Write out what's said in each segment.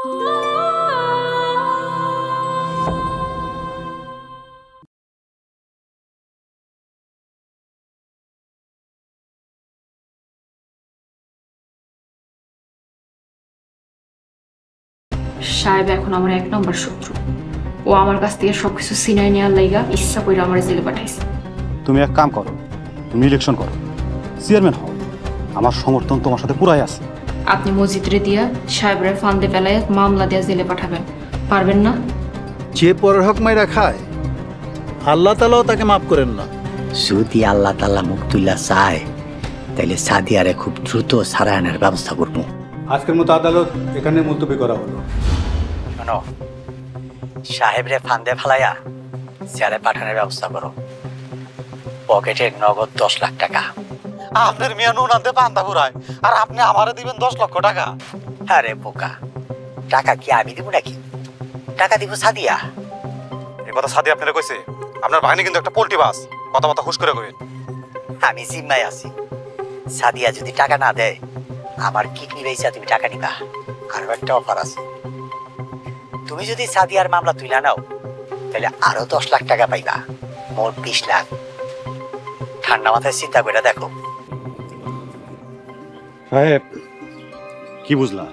সাহেব এখন আমার 1 নম্বর শত্রু। ও আমার কাছ থেকে সবকিছু সিনাই নেওয়ার লাইগা ইচ্ছা করে আমার জেলে পাঠাইছে। তুমি এক কাম করো, তুমি ইলেকশন করো, চেয়ারম্যান হও, আমার সমর্থন তোমার সাথে পুরাই আছে। আপনি মসজিদরে দিয়া সাহেবরে ফান্দে ফেলায় মামলা দিয়া জেলে পাঠাবেন, পারবেন না? যে পরের হক মাইরা খায় আল্লাহ তাআলাও তাকে মাফ করেন না। যদি আল্লাহ তাআলা মুখ তুল্লা চায় তাহলে সাদিয়ারে খুব দ্রুত ছাড়ায় আনার ব্যবস্থা করবো। আজকের মতো আদালত এখানে মুলতবি করা হলো। শোনো, সাহেবরে ফান্দে ফেলাইয়া চেয়ারে পাঠানোর ব্যবস্থা করো। পকেটে নগদ 10 লাখ টাকা। আপনার মেয়ে নুন আনতে পান্তা পুরায়, আর আপনি আমারে দিবেন 10 লক্ষ টাকা? আরে বোকা, টাকা কি আমি দিব নাকি? টাকা দিব সাদিয়া। এই কথা সাদি আপনারা কইছে? আপনার ভাগ্নে কিন্তু একটা পোল্ট্রি বাস, কথা হুশ করে কইবেন। আমি জিম্মায় আছি, সাদিয়া যদি টাকা না দেয় আমার কিডনি বেচা তুমি টাকা নিবা। আরো একটা অফার আছে, তুমি যদি সাদিয়ার মামলা তুলে নাও তাহলে আরো 10 লাখ টাকা পাইবা, মোট 20 লাখ। ঠান্ডা মাথায় চিন্তা করে দেখো। সাহেব, কি বুঝলা?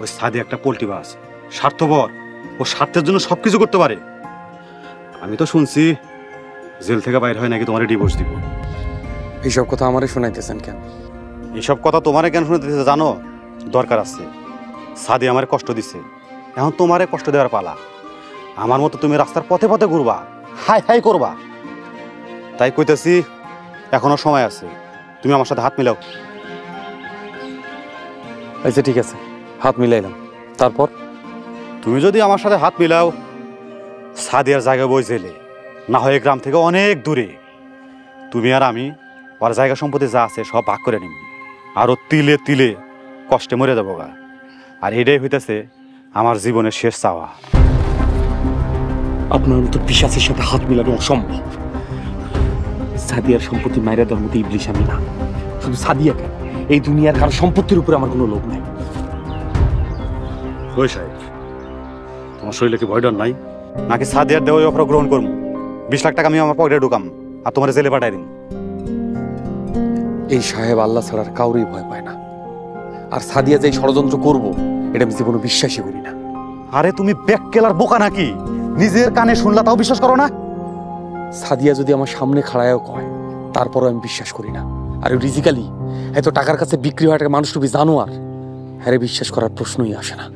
ওই সাদি একটা পোল্ট্রি বাস, স্বার্থপর, ও স্বার্থের জন্য সবকিছু করতে পারে। আমি তো শুনছি জেল থেকে বাইরে হয় নাকি তোমার ডিভোর্স দিব। এইসব কথা আমারে শোনাইতেছেন কেন? এইসব কথা তোমারে কেন শুনাইতেছে জানো? দরকার আছে। সাদি আমারে কষ্ট দিছে, এখন তোমারে কষ্ট দেওয়ার পালা। আমার মতো তুমি রাস্তার পথে পথে ঘুরবা, হাই হাই করবা। তাই কইতেছি এখনো সময় আছে, তুমি আমার সাথে হাত মিলাও। আচ্ছা ঠিক আছে, হাত মিলাইলাম। তারপর তুমি যদি আমার সাথে হাত মিলাও, সাদিয়ার জায়গা বই জেলে, না হয় গ্রাম থেকে অনেক দূরে। তুমি আর আমি ওর জায়গা সম্পত্তি যা আছে সব ভাগ করে নিব, আরো তিলে তিলে কষ্টে মরে যাবো গা। আর এটাই হইতেছে আমার জীবনের শেষ চাওয়া। আপনার মতো পিশাচের সাথে হাত মিলানো অসম্ভব। সাদিয়ার সম্পত্তি মাইরা দেওয়ার মতো ইবলিশ আমি না। শুধু সাদিয়া কেন, এই দুনিয়ার কারো সম্পত্তির উপরে আমার কোনো লোভ নাই। ওই সাহেব, তোমার শরীরে কি ভয় ডর নাই? নাকি সাদিয়ার দেওয়া অফার গ্রহণ করবো? 20 লাখ টাকা আমি আমার পকেটে ঢুকাম আর তোমার জেলে পাঠাই দিন। এই সাহেব আল্লাহ ছাড়ার কাউরই ভয় পায় না। আর সাদিয়া যে ষড়যন্ত্র করবো এটা আমি জীবনে বিশ্বাসই করি না। আরে তুমি ব্যাককেলার বোকা নাকি? নিজের কানে শুনলা তাও বিশ্বাস করো না? সাদিয়া যদি আমার সামনে খাড়ায়ও কয় তারপরও আমি বিশ্বাস করি না। আর রিজিক্যালি এত টাকার কাছে বিক্রি হওয়া মানুষ তুমি জানো, আর হ্যাঁ বিশ্বাস করার প্রশ্নই আসে না।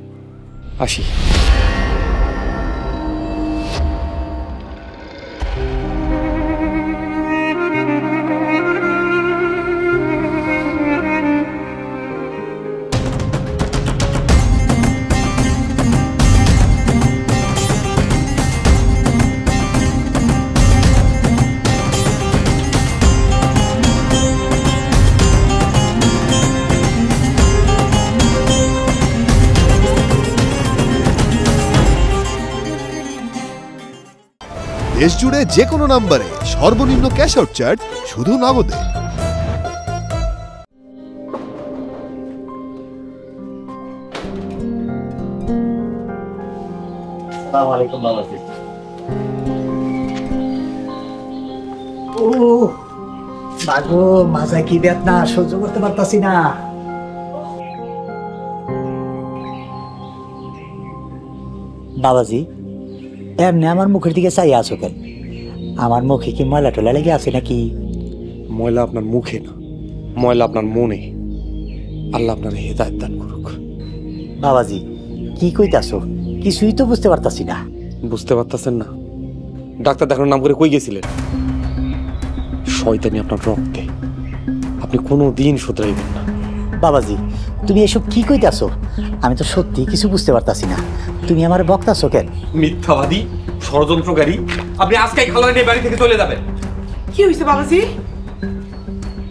আসি। দেশ জুড়ে যে কোনো নম্বরে সর্বনিম্ন ক্যাশ আউট চার্জ শুধু নগদে। আসসালামু আলাইকুম বাবাজি। ও মাগো, মাজা কি বেদনা, সহ্য করতে পারতাছি না। বাবাজি, এমনি আমার মুখের দিকে চাই আছো কেন? আমার মুখে কি ময়লা টলা লেগে আছে নাকি? ময়লা আপনার মুখে না, ময়লা আপনার মনে। আল্লাহ আপনার হেদায়েত দান করুক। বাবাজি কি কইতাছো? কিছুই তো বুঝতে পারতাছি না। বুঝতে পারতেছেন না? ডাক্তার দেখানোর নাম করে কই গেছিলেন? শয়তানি আপনার রক্তে, আপনি কোনো দিন শুধরাইবেন না। বাবাজি তুমি এসব কি কইতাছো? আমি তো সত্যি কিছু বুঝতে পারতাছি না। তুমি আমার বক্তাছো কেন? মিথ্যাবাদী, ষড়যন্ত্রকারী। আপনি আজকেই খালা নিয়ে বাড়ি থেকে চলে যাবেন। কি হইছে বাবাজি?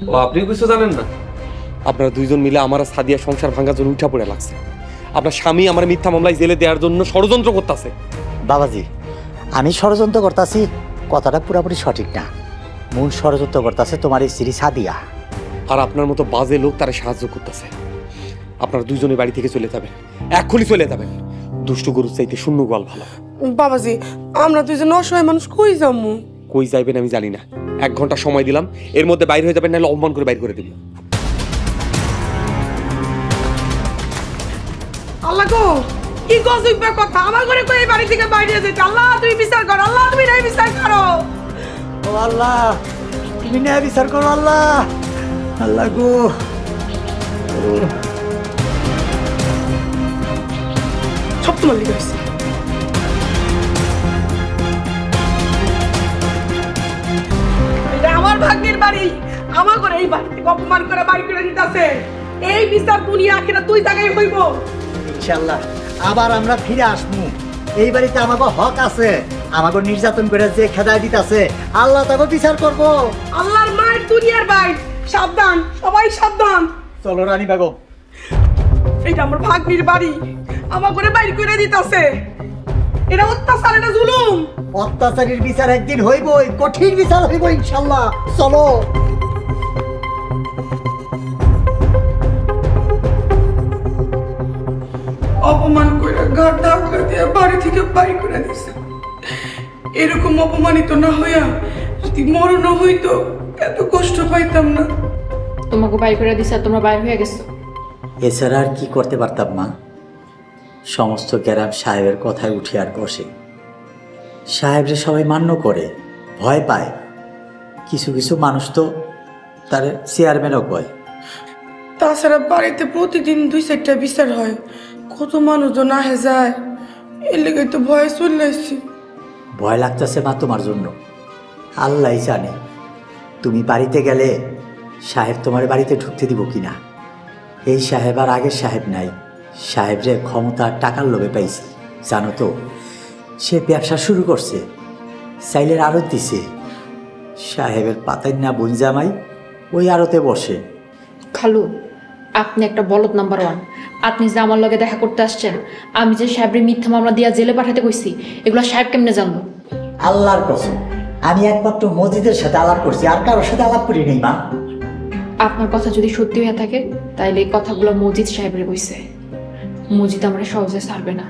ও আপনি কিছু জানেন না? আপনারা দুইজন মিলে আমার সাদিয়া সংসার ভাঙার জন্য উঠা পড়ে লাগছে। আপনার স্বামী আমার মিথ্যা মামলায় জেলে দেওয়ার জন্য ষড়যন্ত্র করতেছে। বাবাজি আমি ষড়যন্ত্র করতাছি কথাটা পুরোপুরি সঠিক না। মূল ষড়যন্ত্র করতেছে তোমার এই স্ত্রী সাদিয়া। আর আপনার মতো বাজে লোক তারা সাহায্য করতেছে। আপনারা দুইজনে বাড়ি থেকে চলে যাবেন, এক্ষুনি চলে যাবেন। দুষ্টু গরুর চাইতে শূন্য গোয়াল ভালো। বাবাজি আমরা দুইজন অসহায় মানুষ কই যাবো? কই যাইবেন আমি জানি না, 1 ঘন্টা সময় দিলাম, এর মধ্যে বাইরে হয়ে যাবেন, নাহলে অপমান করে বাইর করে দেব। আল্লাহ গো, কি গজব কথা! আমার ঘরে কই এই বাড়ি থেকে বাইরে যেতে? আল্লাহ তুমি বিচার করো, আল্লাহ তুমি নাই বিচার করো। ও আল্লাহ, তুমি না বিচার করো আল্লাহ। আল্লাহ গো, সব তোমার লিখে হয়েছে। এটা আমার ভাগ্যের বাড়ি, আমার ঘরে এই বাড়ি থেকে অপমান করে বাড়ি করে দিতেছে। এই বিচার দুনিয়া আখিরা তুই জায়গায় হইব। ইনশাআল্লাহ আবার আমরা ফিরে আসবো। এই বাড়িতে আমাকে হক আছে, আমাকে নির্যাতন করে যে খেদায় দিতেছে আল্লাহ তাকে বিচার করব। আল্লাহর মায়ের দুনিয়ার বাইর, সাবধান, সবাই সাবধান। চলো রানী বেগম। এটা আমার ভাগ্নির বাড়ি, আমার ঘরে বাইর করে দিতেছে। এটা অত্যাচার, এটা জুলুম। অত্যাচারের বিচার একদিন হইবই, কঠিন বিচার হইব ইনশাআল্লাহ। চলো। অপমান করে ঘর ধাক্কা দিয়ে বাড়ি থেকে বাড়ি করে দিছে। এরকম অপমানিত না হইয়া যদি মরণ হইতো এত কষ্ট পাইতাম না। তোমাকে বাইর করে দিছে আর তোমরা বাইর হয়ে গেছো। এছাড়া আর কি করতে পারতাম মা? সমস্ত গ্রাম সাহেবের কথায় উঠে আর বসে। সাহেবরে সবাই মান্য করে, ভয় পায়। কিছু কিছু মানুষ তো তার চেয়ারম্যানও কয়। তাছাড়া বাড়িতে প্রতিদিন 2-4টা বিচার হয়, কত মানুষ তো না যায়। এর লেগে তো ভয় চলে আসছি। ভয় লাগতেছে মা তোমার জন্য। আল্লাহ জানে তুমি বাড়িতে গেলে সাহেব তোমার বাড়িতে ঢুকতে দিব কিনা। এই সাহেব আর আগের সাহেব নাই। সাহেবরে ক্ষমতা টাকার লোভে পাইছি জানো তো। সে ব্যবসা শুরু করছে, চাইলের আড়ত দিছে। সাহেবের পাতাই না বোন জামাই ওই আড়তে বসে। খালু, আপনি একটা বলদ নাম্বার 1। আপনি যে আমার লগে দেখা করতে আসছেন, আমি যে সাহেবের মিথ্যা মামলা দিয়া জেলে পাঠাতে কইছি, এগুলো সাহেব কেমনে জানলো? আল্লাহর কসম, আমি একমাত্র মসজিদের সাথে আলাপ করছি, আর কারোর সাথে আলাপ করি নেই মা। আপনার কথা যদি সত্যি হয়ে থাকে তাইলে এই কথাগুলো মজিদ সাহেবের কইছে। মজিদ আমরা সহজে ছাড়বে না,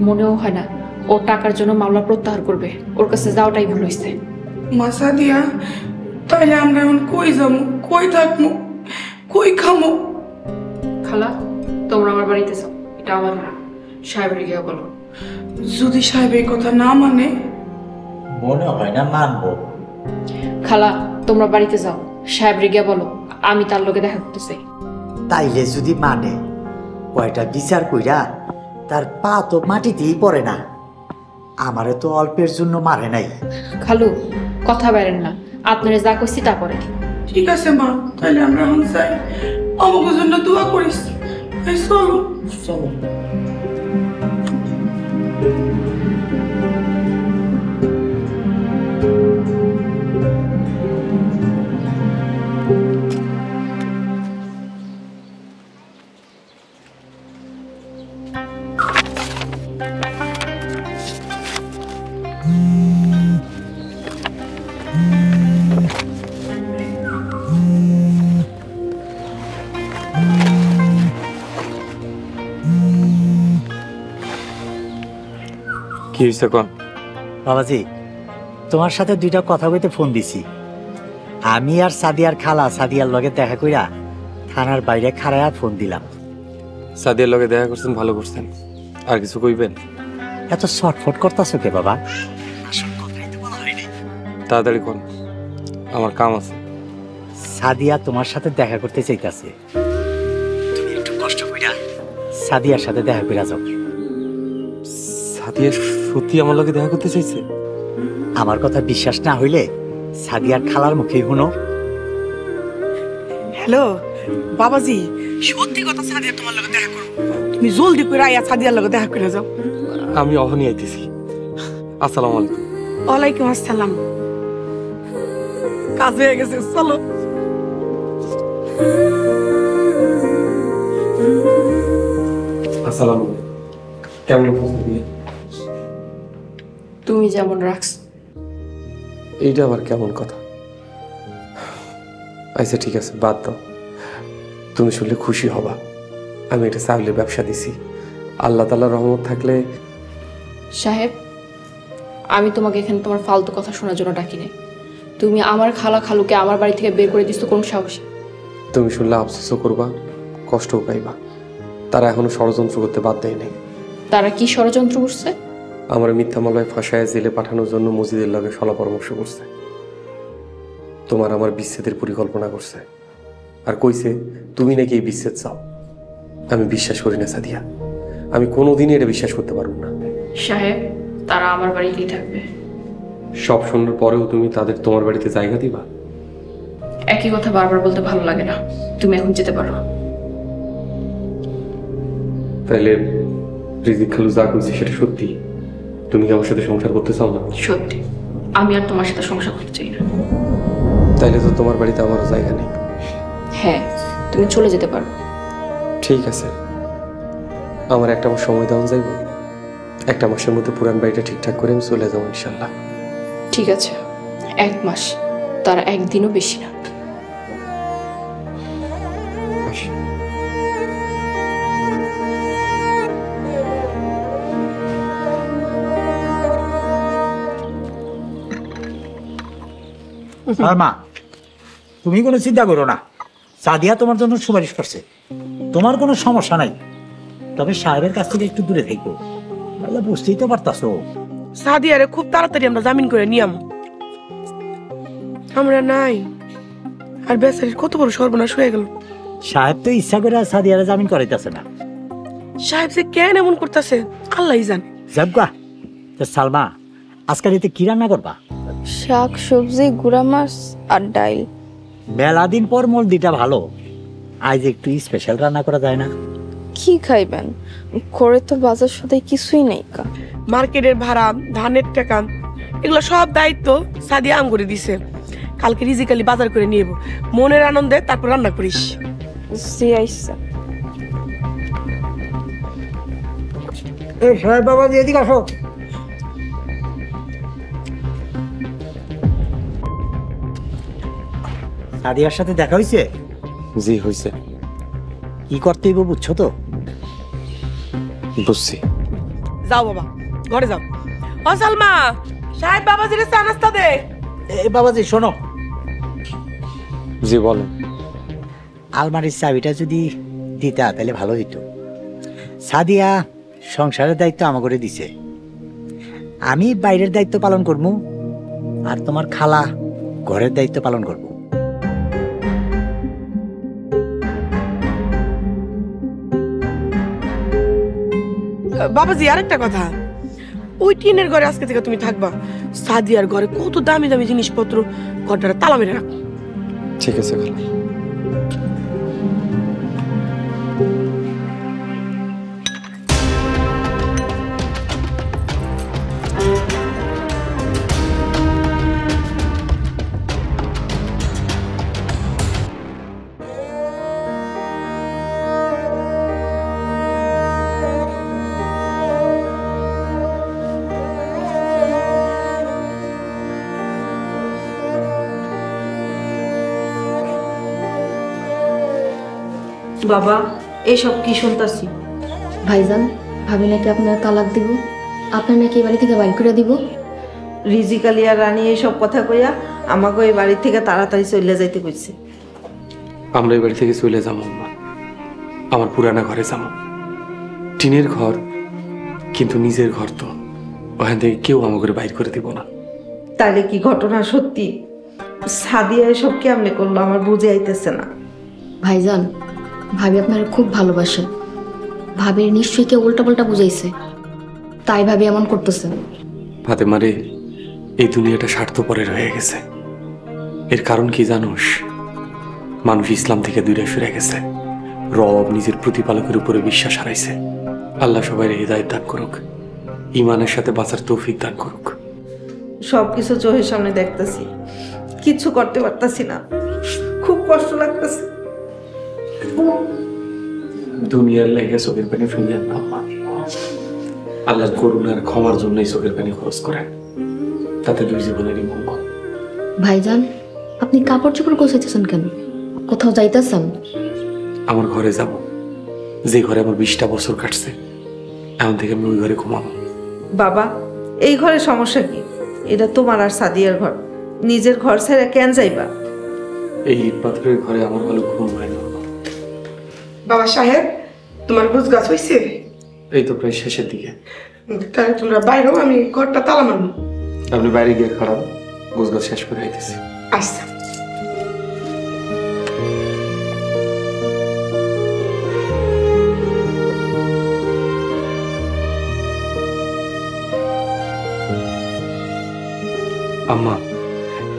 মনেও হয় না ও টাকার জন্য মামলা প্রত্যাহার করবে। ওর কাছে যাওয়াটাই ভুল হয়েছে। মাসা দিয়া তাইলে আমরা এখন কই যাবো, কই থাকবো, কই খামো? খালা, তোমরা আমার বাড়িতে যাও, এটা আমার ঘর। সাহেবের গিয়ে বলো। যদি সাহেব এই কথা না মানে? মনে হয় না মানবো। খালা, তোমরা বাড়িতে যাও, সাহেবের গিয়ে বলো আমি তার লোকে দেখা করতে চাই। তাইলে যদি মানে, কয়টা বিচার কইরা তার পা তো মাটিতেই পড়ে না। আমারে তো অল্পের জন্য মারে নাই। খালু, কথা বেরেন না, আপনারা যা কইছি তা করেন। ঠিক আছে মা, তাইলে আমরা এখন যাই। আমাকে জন্য দোয়া করিস। এই চলো চলো। কি হয়েছে কোন? বাবাজি, তোমার সাথে 2টা কথা কইতে ফোন দিছি। আমি আর সাদিয়ার খালা সাদিয়ার লগে দেখা কইরা থানার বাইরে খাড়ায়া ফোন দিলাম। সাদিয়ার লগে দেখা করছেন, ভালো করছেন। আর কিছু কইবেন? এত শর্টফট করতেছো কে বাবা? তাড়াতাড়ি কোন, আমার কাম আছে। সাদিয়া তোমার সাথে দেখা করতে চাইতাছে। তুমি একটু কষ্ট কইরা সাদিয়ার সাথে দেখা কইরা যাও। সাদিয়া সত্যি আমার লগে দেখা করতে চাইছে? আমার কথা বিশ্বাস না হইলে সাদিয়ার খালার মুখেই শুনো। হ্যালো বাবাজি, সত্যি কথা, সাদিয়া তোমার লগে দেখা করো। তুমি জলদি করে আইয়া সাদিয়ার লগে দেখা করে যাও। আমি অহনি আইতেছি। আসসালামু আলাইকুম। ওয়ালাইকুম আসসালাম। কাজ হয়ে গেছে, চলো। আসসালামু আলাইকুম। কেমন আছেন? তুমি যেমন রাখছো। এইটা আবার কেমন কথা? আচ্ছা ঠিক আছে, বাদ দাও। তুমি শুনলে খুশি হবা। আমি একটা চাউলের ব্যবসা দিছি, আল্লাহ তাআলার রহমত থাকলে। সাহেব, আমি তোমাকে এখানে তোমার ফালতু কথা শোনার জন্য ডাকি নাই। তুমি আমার খালা খালুকে আমার বাড়ি থেকে বের করে দিচ্ছ কোন সাহসে? তুমি শুনলে আফসোসও করবা, কষ্টও পাইবা। তারা এখনো ষড়যন্ত্র করতে বাদ দেয় নাই। তারা কি ষড়যন্ত্র করছে? আমার মিথ্যা মামলায় ফাঁসায় জেলে পাঠানোর জন্য মজিদের লগে সলা পরামর্শ করছে। তোমার আমার বিচ্ছেদের পরিকল্পনা করছে, আর কইছে তুমি নাকি এই বিচ্ছেদ চাও। আমি বিশ্বাস করি না সাদিয়া, আমি কোনোদিনই এটা বিশ্বাস করতে পারব না। সাহেব, তারা আমার বাড়িতেই থাকবে। সব শোনার পরেও তুমি তাদের তোমার বাড়িতে জায়গা দিবা? একই কথা বারবার বলতে ভালো লাগে না। তুমি এখন যেতে পারো। তাইলে রিজিক খালু যা কইছে সেটা সত্যি? তুমি কি আমার সাথে সংসার করতে চাও না? সত্যি, আমি আর তোমার সাথে সংসার করতে চাই না। তাইলে তো তোমার বাড়িতে আমারও জায়গা নেই। হ্যাঁ, তুমি চলে যেতে পারো। ঠিক আছে, আমার একটা মাস সময় দেওয়া যাইব। একটা মাসের মধ্যে পুরান বাড়িটা ঠিকঠাক করে আমি চলে যাবো ইনশাল্লাহ। ঠিক আছে, 1 মাস, তার একদিনও বেশি না। আসি। আর মা, তুমি কোনো চিন্তা করো না, সাদিয়া তোমার জন্য সুপারিশ করছে, তোমার কোনো সমস্যা নাই। তবে সাহেবের কাছ থেকে একটু দূরে থাকবো, তাহলে বুঝতেই তো পারতাছো। সাদিয়ারে খুব তাড়াতাড়ি আমরা জামিন করে নিয়াম। আমরা নাই, আর বেচারির কত বড় সর্বনাশ হয়ে গেল। সাহেব তো ইচ্ছা করে সাদিয়ারে জামিন করাইতেছে না। সাহেব যে কেন এমন করতেছে আল্লাহই জানে। যাবগা তো সালমা, আজকাল এতে কি রান্না করবা? শাক সবজি, গুড়া মাছ আর ডাইল। মেলা দিন পর মলদিটা ভালো, আজ একটু স্পেশাল রান্না করা যায় না? কি খাইবেন? ঘরে তো বাজার সদাই কিছুই নেই কা। মার্কেটের ভাড়া, ধানের টাকা, এগুলো সব দায়িত্ব সাদিয়া আম করে দিছে। কালকে রিজিকালি বাজার করে নিয়ে যাবো। মনের আনন্দে তারপর রান্না করিস। জি আইসা। এই সাহেব বাবা, এদিকে আসো। সাদিয়ার সাথে দেখা হয়েছে? জি হয়েছে। কি করতে হইব বুঝছো তো? বুঝছি। যাও বাবা, ঘরে যাও। ও সালমা, সাহেব বাবাজির চা নাস্তা দে। এই বাবাজি শোনো, জি বলেন। আলমারির চাবিটা যদি দিতা তাহলে ভালো হইতো। সাদিয়া সংসারের দায়িত্ব আমাকে করে দিছে, আমি বাইরের দায়িত্ব পালন করবো, আর তোমার খালা ঘরের দায়িত্ব পালন করবো। বাবাজি, আরেকটা কথা, ওই টিনের ঘরে আজকে থেকে তুমি থাকবা। সাদিয়ার ঘরে কত দামি দামি জিনিসপত্র, ঘরটা তালা মেরে রাখো। ঠিক আছে খালা। বাবা, এইসব কি শুনতাছি? ভাইজান, ভাবি নাকি আপনার তালাক দিব, আপনার নাকি এই বাড়ি থেকে বাইর করে দিব। রিজিক আলী আর রানী এইসব কথা কইয়া আমাকে এই বাড়ি থেকে তাড়াতাড়ি চলে যাইতে কইছে। আমরা এই বাড়ি থেকে চলে যাবো মা, আমার পুরানা ঘরে যাবো। টিনের ঘর, কিন্তু নিজের ঘর তো, ওখান থেকে কেউ আমাকে বাইর করে দিব না। তাহলে কি ঘটনা সত্যি? সাদিয়া এসব কেমনে করলো আমার বুঝে আইতেছে না। ভাইজান, ভাবি আপনার খুব ভালোবাসে। ভাবির নিশ্চয়ই কেউ উল্টাপাল্টা বুঝাইছে, তাই ভাবি এমন করতেছেন। ফাতেমা রে, এই দুনিয়াটা স্বার্থপরের হয়ে গেছে। এর কারণ কি জানোস? মানুষ ইসলাম থেকে দূরে সরে গেছে, রব নিজের প্রতিপালকের উপরে বিশ্বাস হারাইছে। আল্লাহ সবাই হৃদায়ত দান করুক, ইমানের সাথে বাঁচার তৌফিক দান করুক। সবকিছু চোখের সামনে দেখতেছি, কিচ্ছু করতে পারতাছি না, খুব কষ্ট লাগতেছে। দুনিয়ার লেগে চোখের পানি ফেলিয়েন না মা। আল্লাহর করুণার ক্ষমার জন্যই চোখের পানি খরচ করেন, তাতে দুই জীবনেরই মঙ্গল। ভাইজান, আপনি কাপড় চোপড় গোছাইতেছেন কেন? কোথাও যাইতেছেন? আমার ঘরে যাব, যে ঘরে আমার 20টা বছর কাটছে, এখন থেকে আমি ওই ঘরে ঘুমাবো। বাবা, এই ঘরে সমস্যা কি? এটা তোমার আর সাদিয়ার ঘর, নিজের ঘর ছেড়ে কেন যাইবা? এই ইট পাথরের ঘরে আমার ভালো ঘুম হয় না। বাবা সাহেব, তোমার গোছ গাছ হয়েছে? এই তো প্রায় শেষের দিকে। তাহলে তোমরা বাইরেও, আমি ঘরটা তালা মারবো। আপনি বাইরে গিয়ে খারাপ, গোছগাছ শেষ করে আইতেছি। আচ্ছা। আম্মা,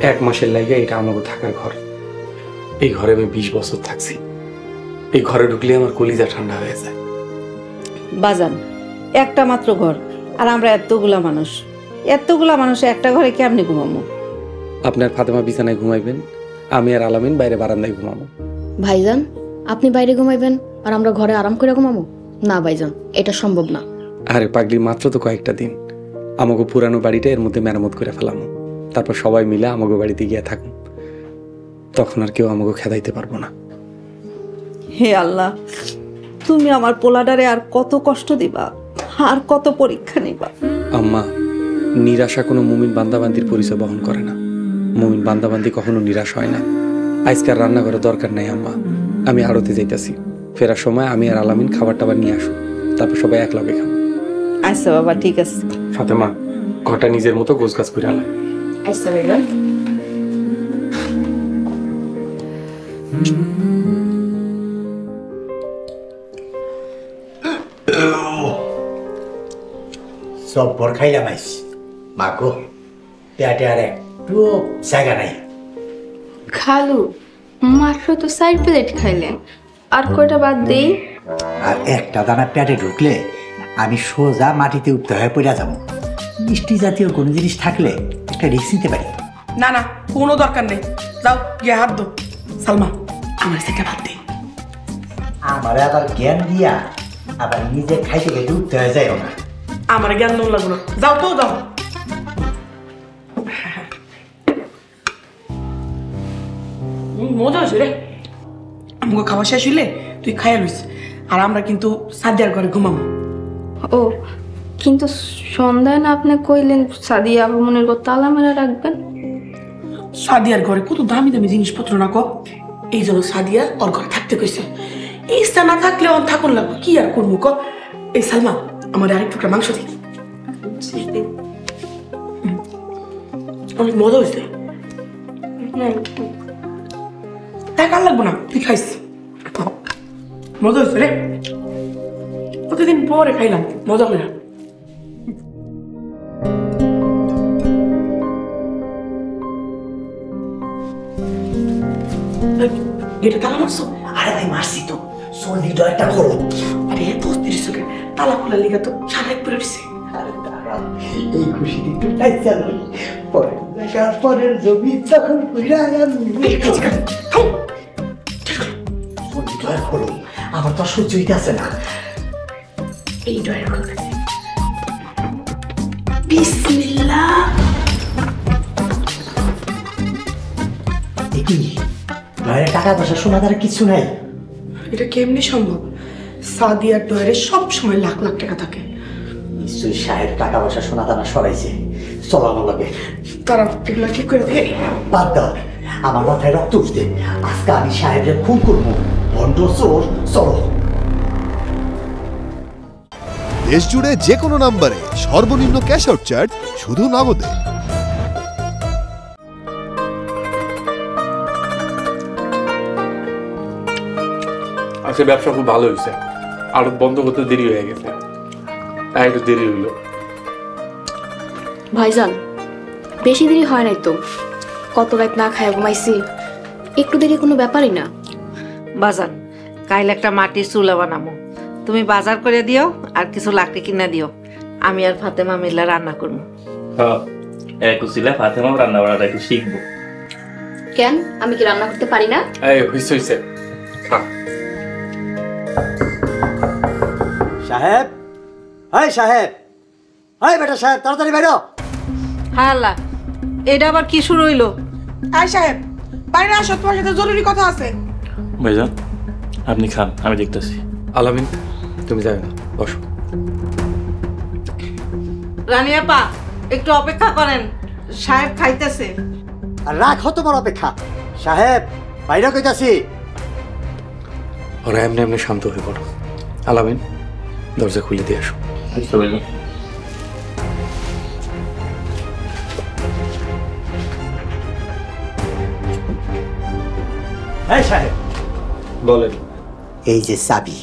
1 মাসের লাগে এটা আমাকে থাকার ঘর। এই ঘরে আমি 20 বছর থাকছি। এই ঘরে ঢুকলে আমার কলিজা ঠান্ডা হয়ে যায়। বাজান, একটা মাত্র ঘর, আর আমরা এতগুলা মানুষ একটা ঘরে কেমনি ঘুমাবো? আপনার ফাতেমা বিছানায় ঘুমাইবেন, আমি আর আলামিন বাইরে বারান্দায় ঘুমাবো। ভাইজান, আপনি বাইরে ঘুমাইবেন আর আমরা ঘরে আরাম করে ঘুমাবো? না ভাইজান, এটা সম্ভব না। আরে পাগলি, মাত্র তো কয়েকটা দিন। আমাকে পুরানো বাড়িটা এর মধ্যে মেরামত করে ফেলামো, তারপর সবাই মিলে আমাকে বাড়িতে গিয়ে থাকুন। তখন আর কেউ আমাকে খেদাইতে পারবো না। হে আল্লাহ, তুমি আমার পোলাডারে আর কত কষ্ট দিবা, আর কত পরীক্ষা নিবা। আম্মা, নিরাশা কোনো মুমিন বান্দাবান্দির পরিচয় বহন করে না। মুমিন বান্দাবান্দি কখনো নিরাশ হয় না। আজকাল রান্না করার দরকার নাই আম্মা, আমি আড়তে যাইতাছি। ফেরার সময় আমি আর আলামিন খাবার টাবার নিয়ে আসো, তারপর সবাই এক লগে খাবো। আচ্ছা বাবা, ঠিক আছে। ফাতেমা, ঘরটা নিজের মতো গোছগাছ করে আলা। আচ্ছা ভাইজান। সব বর খাইলাম আইস মাগো, পেটে আর একটু জায়গা নাই। খালু, মাত্র তো 4 প্লেট খাইলেন, আর কয়টা বাদ দেই? আর একটা দানা পেটে ঢুকলে আমি সোজা মাটিতে উঠতে হয়ে পড়ে যাবো। মিষ্টি জাতীয় কোনো জিনিস থাকলে একটা রিস্ক নিতে পারি। না না, কোনো দরকার নেই, যাও গিয়ে হাত দো। সালমা, আমার থেকে ভাত দে। আমার আবার জ্ঞান দিয়া আবার নিজে খাইতে খাইতে উঠতে হয়ে যায় না। আমার জ্ঞান নুন লাগলো, যাও তো যাও। মজা হয়েছে রে। আমাকে খাওয়া শেষ হইলে তুই খাইয়া রইস, আর আমরা কিন্তু সাদিয়ার ঘরে ঘুমাবো। ও, কিন্তু সন্ধ্যায় না আপনি কইলেন সাদিয়া মনের ঘর তালা মেরা রাখবেন? সাদিয়ার ঘরে কত দামি দামি জিনিসপত্র না কো, এই জন্য সাদিয়া ওর ঘরে থাকতে কইছে। ইচ্ছা না থাকলে অন থাকুন লাগবে, কি আর করবো ক। এই সালমা, আমার আরেক টুকরা মাংস দিই। অনেক মজা হয়েছে। টাকা লাগবো না, তুই খাইস। মজা হয়েছে রে, কতদিন পরে খাইলাম, মজা করে। গেটে তালা মারছো? আরে ভাই মারছি তো, জলদি ডয়টা খোলো। আরে এত অস্থির চোখে তালা খোলার লিগা তো সারা এক পরে উঠছে। এই খুশিতে একটু টাইচা লই, পরের জায়গা পরের জমি তখন কইরা জলদি ডয় খোলো, আমার তো সহ্য হইতে আছে না। এই ডয়ের খোলা বিসমিল্লাহ। দেখি ডয়ের টাকা পয়সা সোনা দ্বারা কিছু নাই। এটা কেমনি সম্ভব? সাদিয়ার ডয়ের সব সময় লাখ লাখ টাকা থাকে। নিশ্চয়ই সাহেব টাকা পয়সা সোনা দানা সরাইছে। চলো আমার লাগে, তারা এগুলো ঠিক করে দেয়। বাদ দাও, আমার মাথায় রক্ত উঠতে। আজকে আমি সাহেবরে খুন করবো, ভণ্ড চোর। চলো। দেশ জুড়ে যে কোনো নাম্বারে সর্বনিম্ন ক্যাশ আউট চার্জ শুধু নগদে। আজকে ব্যবসা খুব ভালো হয়েছে, আর বন্ধ করতে দেরি হয়ে গেছে, তাই একটু দেরি হইলো। ভাইজান, বেশি দেরি হয় নাই তো, কত রাত না খায় ঘুমাইছি, একটু দেরি কোনো ব্যাপারই না। বাজান, কাইল একটা মাটির চুলা বানাবো, তুমি বাজার করে দিও আর কিছু লাকড়ি কিনা দিও, আমি আর ফাতেমা মিল্লা রান্না করবো। হ্যাঁ, একটু ছিল ফাতেমা রান্না বাড়াটা একটু শিখবো। কেন, আমি কি রান্না করতে পারি না? এই হইছে হইছে, খা। সাহেব, হাই সাহেব, হাই বেটা সাহেব, তাড়াতাড়ি বাইরো। হ্যাঁ আল্লাহ, এটা আবার কি শুরু হইলো? আয় সাহেব, বাইরে আসো, তোমার সাথে জরুরি কথা আছে। ভাইজান, আপনি খান, আমি দেখতেছি। আলামিন তুমি যাও না, বসো। রানিয়াপা একটু অপেক্ষা করেন, সাহেব খাইতেছে। আর রাখো তোমার অপেক্ষা, সাহেব বাইরে কইতাছি। ওরা এমনি এমনি শান্ত হয়ে পড়ো। আলামিন দরজা খুলে দিয়ে আসো। আচ্ছা ভাইজান। এই সাহেব বলেন। এই যে চাবি,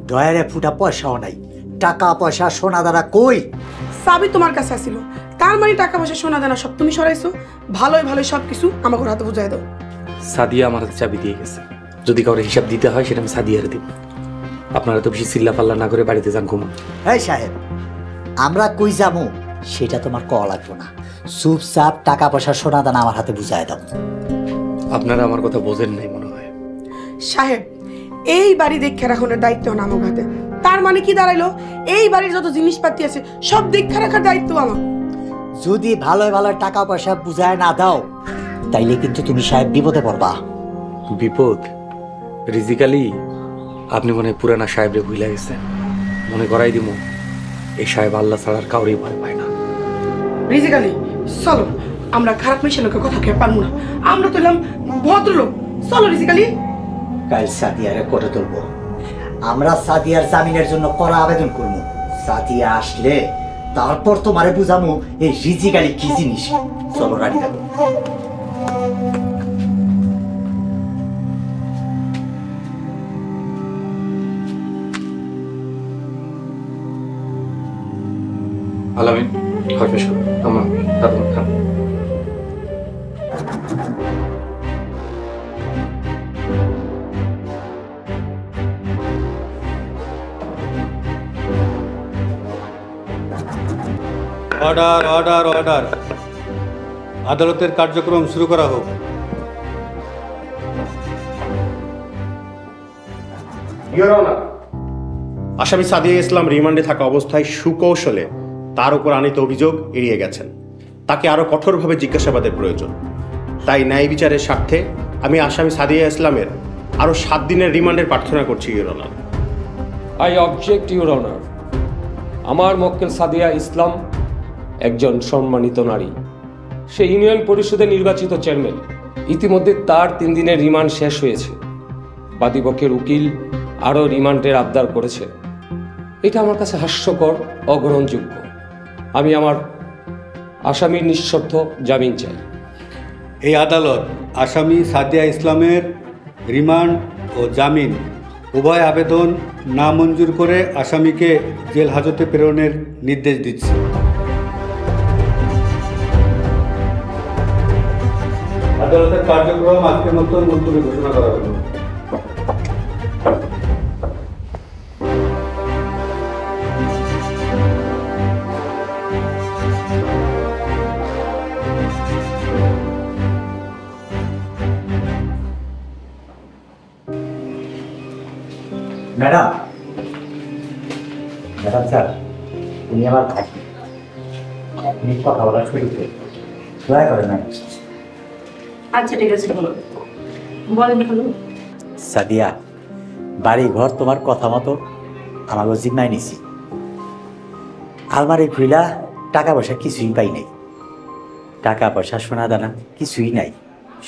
দয়ারে ফুটা পয়সাও নাই, টাকা পয়সা সোনা দানা কই? চাবি তোমার কাছে আসিল, তার মানে টাকা পয়সা সোনা দানা সব তুমি সরাইছো। ভালোই ভালোই সব কিছু আমাকে হাতে বুঝাই দাও। সাদিয়া আমার হাতে চাবি দিয়ে গেছে, যদি কাউরে হিসাব দিতে হয় সেটা আমি সাদিয়ারে দিব। আপনারা তো বেশি চিল্লা পাল্লা না করে বাড়িতে যান, ঘুমান। এই সাহেব, আমরা কই যাবো সেটা তোমার কওয়া লাগবে না, চুপচাপ টাকা পয়সা সোনা দানা আমার হাতে বুঝাই দাও। আপনারা আমার কথা বোঝেন নাই মনে হয়। সাহেব, এই বাড়ি দেখে রাখার দায়িত্ব না আমার হাতে। তার মানে কি দাঁড়াইলো, এই বাড়ির যত জিনিসপাতি আছে সব দেখে রাখার দায়িত্ব আমার। যদি ভালো ভালো টাকা পয়সা বুঝায় না দাও তাইলে কিন্তু তুমি সাহেব বিপদে পড়বা। বিপদ? রিজিক্যালি আপনি মনে হয় পুরানা সাহেবরে ভুলে গেছেন। মনে করাই দিব, এই সাহেব আল্লাহ ছাড়ার কাউরেই ভয় পায় না। রিজিকালি চলো, আমরা খারাপ মিশে লোকের কথা খেয়ে পারবো না, আমরা তো এলাম ভদ্রলোক। চলো রিজিকালি। কাল সাদিয়ারে কোর্টে তুলবো, আমরা সাদিয়ার জামিনের জন্য করা আবেদন করবো। সাদিয়া আসলে তারপর তোমারে বুঝামু এই রিজিকালি কি জিনিস। চলো রানী দেখো। আলামিন হয় পেশ করো, আমার দাদু খান। অর্ডার অর্ডার অর্ডার, আদালতের কার্যক্রম শুরু করা হোক। আসামি সাদিয়া ইসলাম রিমান্ডে থাকা অবস্থায় সুকৌশলে তার উপর আনিত অভিযোগ এড়িয়ে গেছেন। তাকে আরো কঠোরভাবে জিজ্ঞাসাবাদের প্রয়োজন। তাই ন্যায় বিচারের স্বার্থে আমি আসামি সাদিয়া ইসলামের আরো 7 দিনের রিমান্ডের প্রার্থনা করছি, your honour. I object, your honour. আমার মক্কেল সাদিয়া ইসলাম একজন সম্মানিত নারী। সে ইউনিয়ন পরিষদের নির্বাচিত চেয়ারম্যান। ইতিমধ্যে তার 3 দিনের রিমান্ড শেষ হয়েছে। বাদীপক্ষের উকিল আরও রিমান্ডের আবদার করেছে। এটা আমার কাছে হাস্যকর, অগ্রহণযোগ্য। আমি আমার আসামির নিঃশর্ত জামিন চাই। এই আদালত আসামি সাদিয়া ইসলামের রিমান্ড ও জামিন উভয় আবেদন নামঞ্জুর করে আসামিকে জেল হাজতে প্রেরণের নির্দেশ দিচ্ছে। আদালতের কার্যক্রম আজকের মতো মুলতবি ঘোষণা করা হলো। ম্যাডাম, ম্যাডাম স্যার, উনি আমার ভাই। আপনি কথা বলার শুরুতে দয়া করেন না। আচ্ছা ঠিক আছে, বলো বলেন। হলো সাদিয়া, বাড়ি ঘর তোমার কথা মতো আমাকে জিম্মায় নিছি। আলমারি খুইলা টাকা পয়সা কিছুই পাই নাই, টাকা পয়সা সোনা দানা কিছুই নাই,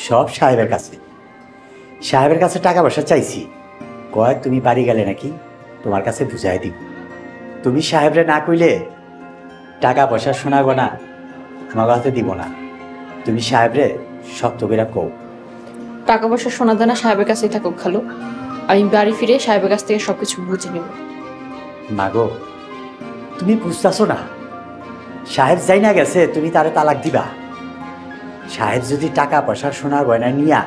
সব সাহেবের কাছে। সাহেবের কাছে টাকা পয়সা চাইছি, কয় তুমি বাড়ি গেলে নাকি তোমার কাছে বুঝাই দিব। তুমি সাহেবরে না কইলে টাকা পয়সা সোনা গনা আমার হাতে দিব না। তুমি সাহেবরে শক্ত করে কও। টাকা পয়সা সোনা দানা সাহেবের কাছেই থাকুক খালু, আমি বাড়ি ফিরে সাহেবের কাছ থেকে সবকিছু বুঝে নেব। মাগো, তুমি বুঝতেছো না, সাহেব যাই না গেছে তুমি তারে তালাক দিবা। সাহেব যদি টাকা পয়সা সোনা গয়না নিয়া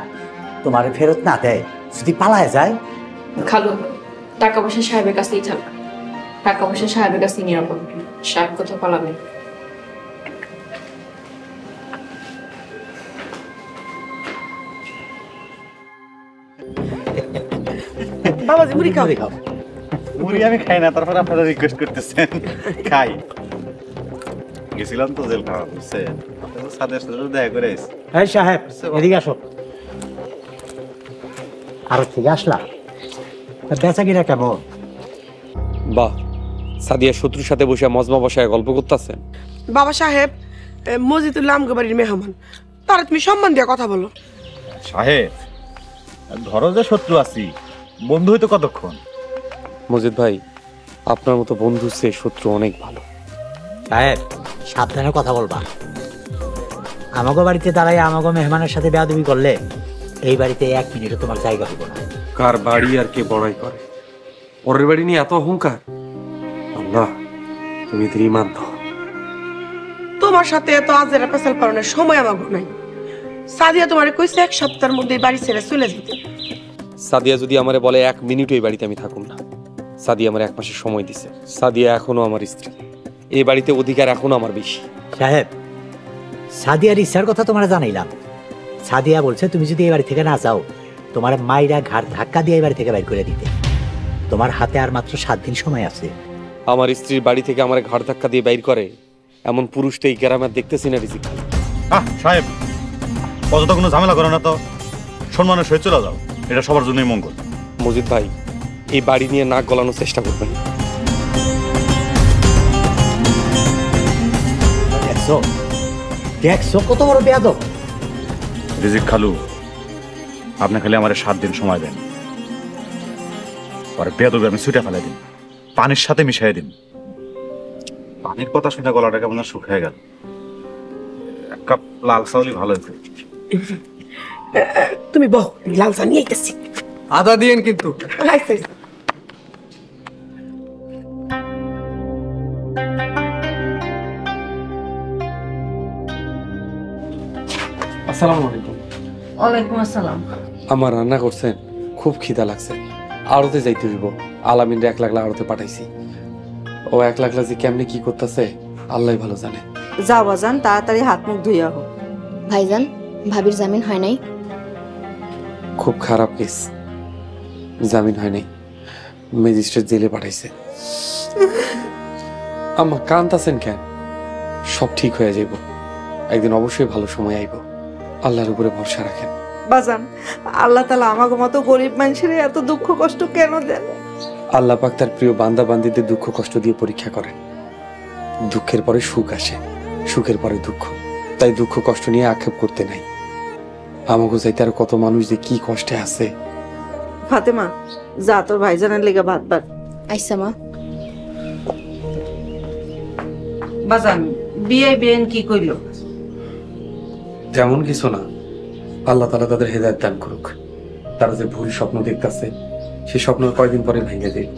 তোমার ফেরত না দেয়, যদি পালায় যায়। খালু, টাকা পয়সা সাহেবের কাছেই থাক, টাকা পয়সা সাহেবের কাছেই নিরাপদ। সাহেব কোথাও পালাবে। বাবাজি মুড়ি খাও। মুড়ি আমি খাই না, তারপর আপনারা রিকোয়েস্ট করতেছেন খাই। গেছিলাম তো জেল খাওয়া, বুঝছেন? সাদের সাথে দেখা করে এসেছি। এই সাহেব, এদিকে আসো। আরো থেকে আসলা? বেচা কিনা কেমন? বাহ, সাদিয়া শত্রুর সাথে বসে মজমা বসায় গল্প করতেছেন। বাবা সাহেব, মজিদুল্লাহ আমগো বাড়ির মেহমান, তারা তুমি সম্মান দিয়ে কথা বলো। সাহেব, ধরো যে শত্রু আছি, বন্ধু হইতো কতক্ষণ। মজিদ ভাই, আপনার মতো বন্ধু সে শত্রু অনেক ভালো। সাহেব, সাবধানে কথা বলবা। আমাগো বাড়িতে দাঁড়াই আমাগো মেহমানের সাথে বেয়াদবি করলে এই বাড়িতে 1 মিনিটও তোমার জায়গা হইব না। কার বাড়ি আর কে বড়াই করে? পরের বাড়ি নিয়ে এত অহংকার? আল্লাহ, তুমি ধীমান দাও। তোমার সাথে এত আজেরা পেছাল পালনের সময় আমাগো নাই। সাদিয়া তোমারে কইছে 1 সপ্তাহের মধ্যে বাড়ি ছেড়ে চলে যেতে। সাদিয়া যদি আমারে বলে 1 মিনিটও এই বাড়িতে আমি থাকুম না। সাদিয়া আমার 1 মাসের সময় দিছে। সাদিয়া এখনো আমার স্ত্রী, এই বাড়িতে অধিকার এখনো আমার বেশি। সাহেব, সাদিয়ার ইচ্ছার কথা তোমার জানাইলাম। সাদিয়া বলছে তুমি যদি এই বাড়ি থেকে না যাও, তোমার মাইরা ঘাড় ধাক্কা দিয়ে এই বাড়ি থেকে বাইর করে দিতে। তোমার হাতে আর মাত্র 7 দিন সময় আছে। আমার স্ত্রীর বাড়ি থেকে আমার ঘাড় ধাক্কা দিয়ে বাইর করে এমন পুরুষ তো এই গ্রামে দেখতেছি না রিজিক। সাহেব, অযথা কোনো ঝামেলা করো না তো, সম্মানের সহিত চলে যাও, এটা সবার জন্যই মঙ্গল। মজিদ ভাই, এই বাড়ি নিয়ে নাক গলানোর চেষ্টা করবেন। দেখছো কত বড় বেয়াদব। রিজিক খালু, আপনি খালি আমার 7 দিন সময় দেন, আর বেয়াদবি আমি ছুটে ফেলাই দিন, পানির সাথে মিশাই দিন। পানির কথা শুনে গলাটা কেমন শুকিয়ে গেল। 1 কাপ লাল চাউলি ভালো হয়েছে। তুমি বহ, লাল চা নিয়ে আইতেছি। আদা দিয়েন কিন্তু। আসসালামু আলাইকুম। ওয়ালাইকুম আসসালাম। আমার রান্না করছেন, খুব খিদা লাগছে। আড়তে যাইতে হইব। আলামিনরে 1 লাখ আড়তে পাঠাইছি। ও 1 লাখ যে কেমনে কি করতেছে আল্লাহ ভালো জানে। যাও বাজান, তাড়াতাড়ি হাত মুখ ধুইয়া হোক। ভাইজান, ভাবির জামিন হয় নাই? খুব খারাপ কেস, জামিন হয় নাই, ম্যাজিস্ট্রেট জেলে পাঠাইছে। আম্মা কাঁদতাছেন কেন? সব ঠিক হয়ে যাইব, একদিন অবশ্যই ভালো সময় আইব। আল্লাহর উপরে ভরসা রাখেন। বাজান, আল্লাহ তাআলা আমাগো মতো গরিব মানুষের এত দুঃখ কষ্ট কেন দেন? আল্লাহ পাক তার প্রিয় বান্দা বান্দীদের দুঃখ কষ্ট দিয়ে পরীক্ষা করেন। দুঃখের পরে সুখ আসে, সুখের পরে দুঃখ। তাই দুঃখ কষ্ট নিয়ে আক্ষেপ করতে নাই। আমাগো যাইতে আর কত মানুষ যে কি কষ্টে আছে। ফাতেমা, যা তোর ভাইজানের লেগে ভাত বাট। আইসা মা। বাজান, বিয়ে বেন কি কইল? তেমন কিছু না, আল্লাহ তাআলা তাদের হেদায়েত দান করুক। তারা যে ভুল স্বপ্ন দেখতেছে, সেই স্বপ্ন কয়দিন পরে ভেঙে দেবে।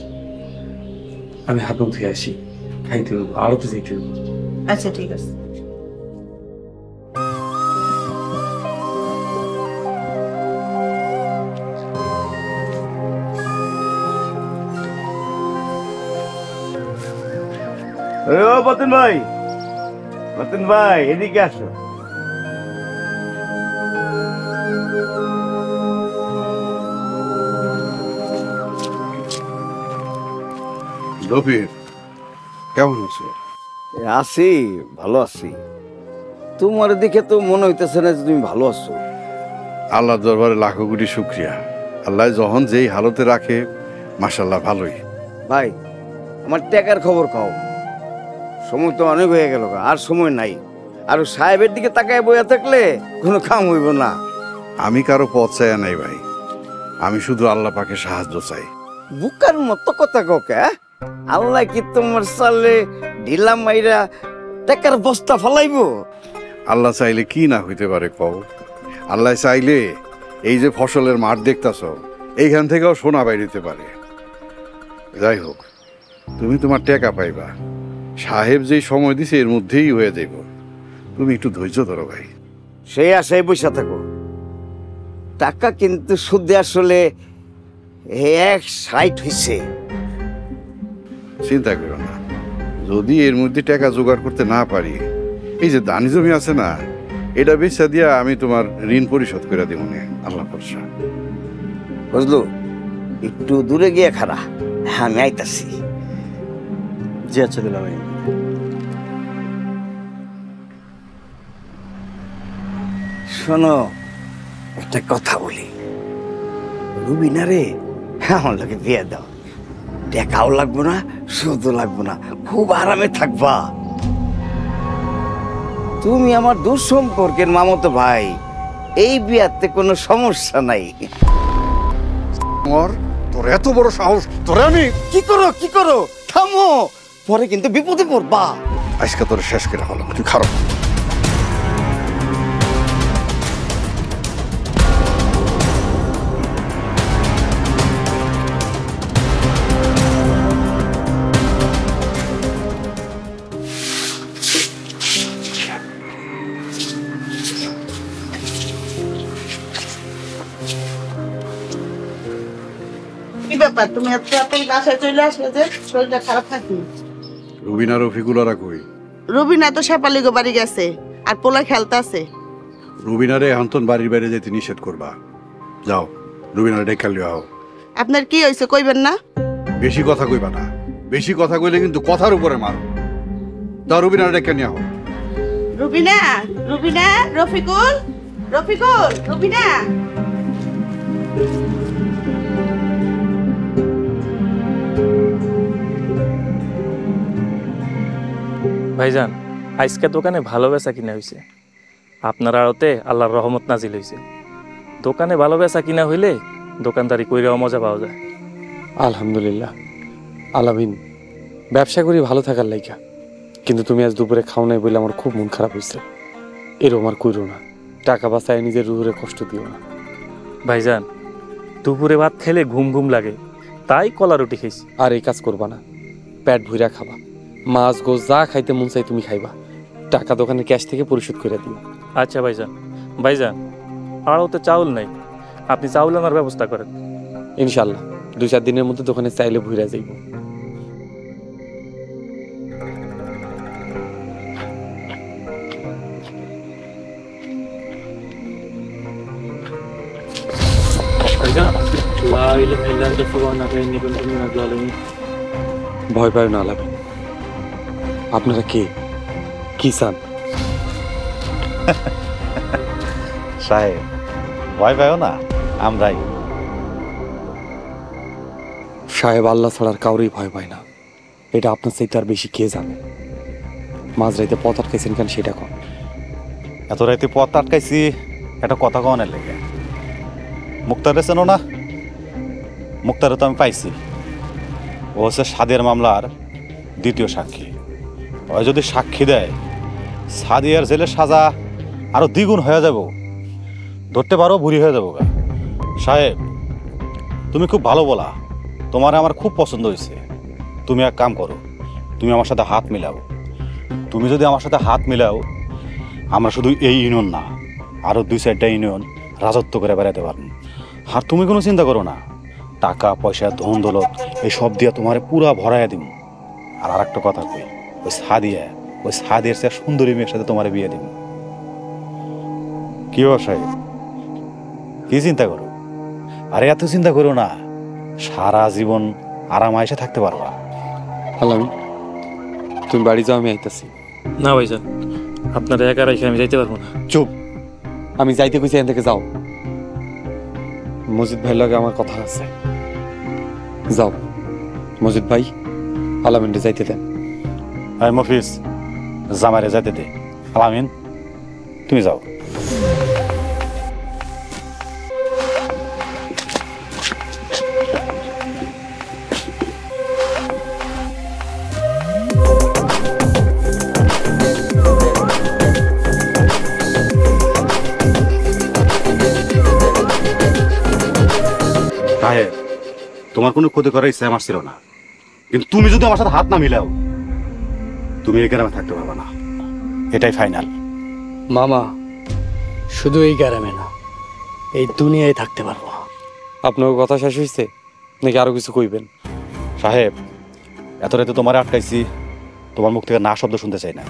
আমি হাত মুখ ধুয়ে আসি, খাইতে হইব, আড়তে যেতে হইব। আচ্ছা ঠিক আছে। মতিন ভাই, মতিন ভাই, এদিকে আসো। রবির, কেমন আছো? আছি, ভালো আছি। তোমার দিকে তো মনে হইতেছে না যে তুমি ভালো আছো। আল্লাহর দরবারে লাখো কোটি শুকরিয়া। আল্লাহ যখন যেই হালতে রাখে, মাশাআল্লাহ ভালোই। ভাই, আমার টাকার খবর খাও। সময় তো অনেক হয়ে গেল, আর সময় নাই। আর সাহেবের দিকে তাকায় বইয়া থাকলে কোনো কাম হইব না। আমি কারো পথ চাই নাই ভাই, আমি শুধু আল্লাহ পাকে সাহায্য চাই। বুকার মতো কথা কাউকে, আল্লাহ কি তোমার সালে ঢিলা মাইরা টাকার বস্তা ফলাইব? আল্লাহ চাইলে কি না হইতে পারে কও। আল্লাহ চাইলে এই যে ফসলের মাঠ দেখতাছ, এইখান থেকেও সোনা বাইরিতে পারে। যাই হোক, তুমি তোমার টাকা পাইবা। সাহেব যেই সময় দিছে এর মধ্যেই হয়ে যাইব। তুমি একটু ধৈর্য ধরো ভাই। সেই আশায় বসে থাকো। টাকা কিন্তু সুদে আসলে 160 হয়েছে। চিন্তা করো না, যদি এর মধ্যে টাকা জোগাড় করতে না পারি, এই যে দানি জমি আছে না, এটা বেচা দিয়া আমি তোমার ঋণ পরিশোধ করে দিব না। আল্লাহ ভরসা। বুঝলো, একটু দূরে গিয়ে খারা, আমি আইতাছি। জি আচ্ছা দিলা ভাই। শোনো, একটা কথা বলি। রুবিনা রে আমার লোকে বিয়ে দাও, টাকাও লাগবো না, সুদও লাগবো না, খুব আরামে থাকবা। তুমি আমার দূর সম্পর্কের মামাতো ভাই, এই বিয়াতে কোনো সমস্যা নাই। তোর এত বড় সাহস, তোরে আমি কি করো থামো, পরে কিন্তু বিপদে পড়বা। আজকে তোর শেষ করে হলাম, তুই খারাপ। কি ব্যাপার, তুমি এত তাড়াতাড়ি বাসায় চলে আসলে যে? শরীরটা খারাপ থাকি? রুবিনা রফিকুলারা কই? রুবিনা তো শেপালিগো বাড়ি গেছে, আর পোলা খেলতে আছে। রুবিনারে হান্তন বাড়ির বাইরে যেতে নিষেধ করবা। যাও রুবিনারে ডেকে লিও আও। আপনার কি হয়েছে কইবেন না? বেশি কথা কইবা না, বেশি কথা কইলে কিন্তু কথার উপরে মারো। যাও রুবিনারে ডেকে নিয়ে আও। রুবিনা, রুবিনা, রফিকুল, রফিকুল, রুবিনা। ভাইজান, আজকে দোকানে ভালো বেচা কিনা হয়েছে। আপনার আড়তে আল্লাহর রহমত নাজিল হয়েছে। দোকানে ভালো বেচা কিনা হইলে দোকানদারি কইরাও মজা পাওয়া যায়। আলহামদুলিল্লাহ। আলামিন, ব্যবসা করি ভালো থাকার লাইগা, কিন্তু তুমি আজ দুপুরে খাও নাই বলে আমার খুব মন খারাপ হয়েছে। এরকম আর কইরো না, টাকা বাঁচায় নিজের রুহুরে কষ্ট দিও না। ভাইজান, দুপুরে ভাত খেলে ঘুম ঘুম লাগে, তাই কলা রুটি খাইছি। আর এই কাজ করবা না, পেট ভইরা খাবা, মাছ গোছ যা খাইতে মন চাই তুমি খাইবা। টাকা দোকানের ক্যাশ থেকে পরিশোধ করে দিও। আচ্ছা ভাইজান। ভাইজান, আড়তে চাউল নাই, আপনি চাউল আনার ব্যবস্থা করেন। ইনশাল্লাহ 2-4 দিনের মধ্যে দোকানে চাইলে ভইরা যাইব। ভয় পায় না আলামিন। আপনারা কে, কি চান? সাহেব, ভয় পাও না, আমরাই। সাহেব আল্লাহ ছাড়ার কাউরেই ভয় পায় না, এটা আপনার চাইতে আর বেশি কে জানে। মাঝরাইতে পথ আটকাইছেন কেন সেটা কন। এত রাইতে পথ আটকাইছি একটা কথা কনের লেগে। মুক্তারে চেনো না? মুক্তারে তো আমি পাইছি, ও হচ্ছে সাদিয়ার মামলার দ্বিতীয় সাক্ষী। ও যদি সাক্ষী দেয়, সাদিয়ার জেলের সাজা আরো দ্বিগুণ হয়ে যাব, ধরতে পারো বুড়ি হয়ে যাবো। সাহেব, তুমি খুব ভালো বলা, তোমার আমার খুব পছন্দ হয়েছে। তুমি এক কাম করো, তুমি আমার সাথে হাত মিলাও। তুমি যদি আমার সাথে হাত মিলাও, আমরা শুধু এই ইউনিয়ন না, আরো 2-4টা ইউনিয়ন রাজত্ব করে বেড়াতে পারবো। আর তুমি কোনো চিন্তা করো না, টাকা পয়সা ধন দৌলত এইসব দিয়ে তোমার পুরা ভরাইয়া দিব। আর আরেকটা কথা কই, ওই সাদিয়ার সে সুন্দরী মেয়ের সাথে তোমার বিয়ে দিব। কি ব্যবসায়ী, কি চিন্তা করো? আরে এত চিন্তা করো না, সারা জীবন আরাম আয়েসে থাকতে পারবা। আলামিন, তুমি বাড়ি যাও, আমি আইতাছি। না ভাইজান, আপনার একা রেখে আমি যাইতে পারবো না। চুপ, আমি যাইতে কইছি এখান থেকে যাও। মজিদ ভাইয়ের লগে আমার কথা আছে, যাও। মজিদ ভাই, আলামিনরে যাইতে দেন। হ্যাঁ মফিজ, জামাইরে যাইতে দে। আলামিন, তুমি যাও। তোমার কোনো ক্ষতি করার ইচ্ছা আমার ছিল না, কিন্তু তুমি যদি আমার সাথে হাত না মিলাও, তুমি এই গ্রামে থাকতে পারবে না। এটাই ফাইনাল। মামা, শুধু এই গ্রামে না, এই দুনিয়ায় থাকতে পারবো। আপনার কথা শেষ হয়েছে নাকি আরো কিছু কইবেন? সাহেব, এত রাতে তোমার আটকাইছি, তোমার মুখ থেকে না শব্দ শুনতে চাই না।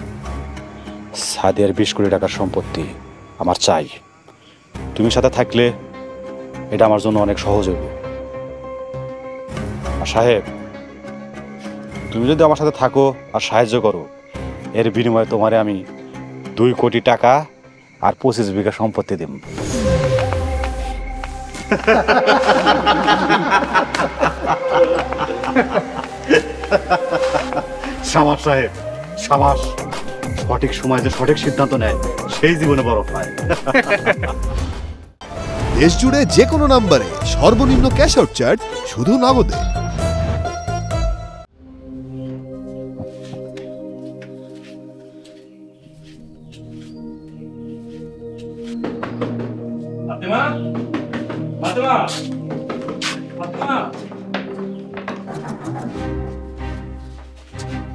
সাদিয়ার 20 কোটি টাকার সম্পত্তি আমার চাই। তুমি সাথে থাকলে এটা আমার জন্য অনেক সহজ হইব। সাহেব, তুমি যদি আমার সাথে থাকো আর সাহায্য করো, এর বিনিময়ে তোমারে আমি 2 কোটি টাকা আর 25 বিঘা সম্পত্তি দেব। সামাস সাহেব সামাস, সঠিক সময় যে সঠিক সিদ্ধান্ত নেয় সেই জীবনে বড় পায়। দেশ জুড়ে যে কোনো নম্বরে সর্বনিম্ন ক্যাশ আউট চার্জ শুধু নগদে।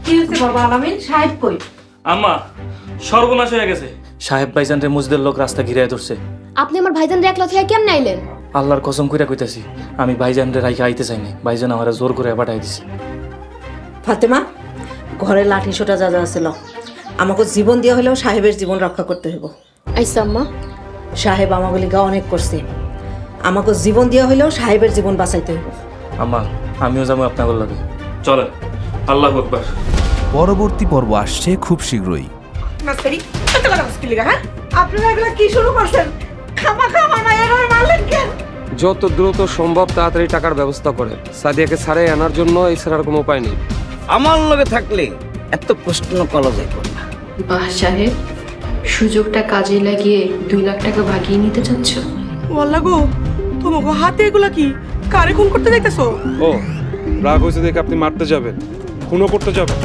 কি হচ্ছে বাবা আলামিন? সাহেব কই? আম্মা সর্বনাশ হয়ে গেছে। সাহেব ভাইজানরে মসজিদের লোক রাস্তা ঘিরে ধরছে। আপনি আমার ভাইজানরে একলা থেকে কেমনে আইলেন? আল্লাহর কসম কইরা কইতাছি, আমি ভাইজানরে রাইখা আইতে চাই নাই। ভাইজান আমারে জোর করে পাঠাই দিছে। ফাতেমা, ঘরে লাঠি সোটা যা যা ছিল আমাকে জীবন দিয়ে হলেও সাহেবের জীবন রক্ষা করতে হইব। আইসা আম্মা। সাহেব আমাকে লিগা অনেক করছে, আমাকে জীবন দিয়ে হলেও সাহেবের জীবন বাঁচাইতে হইব। আম্মা আমিও যাবো আপনাদের লগে, চলেন। আল্লাহু আকবার। পরবর্তী পর্ব আসছে খুব শীঘ্রই। আপনারা এগুলো কি শুরু করছেন? খামাখা মামা এভাবে মারলেন কেন? যত দ্রুত সম্ভব তাড়াতাড়ি টাকার ব্যবস্থা করে সাদিয়াকে ছাড়াই আনার জন্য, এছাড়া আর কোনো উপায় নেই। আমার লগে থাকলে এত প্রশ্ন করা যাইব না। বাহ সাহেব, সুযোগটা কাজে লাগিয়ে 2 লাখ টাকা ভাগিয়ে নিতে চাচ্ছ? ওয়াল্লা গো, তোমাকে হাতে এগুলা কি? কারে খুন করতে যাইতেছো? ও রাগ হয়েছে দেখে আপনি মারতে যাবেন, খুনও করতে যাবেন?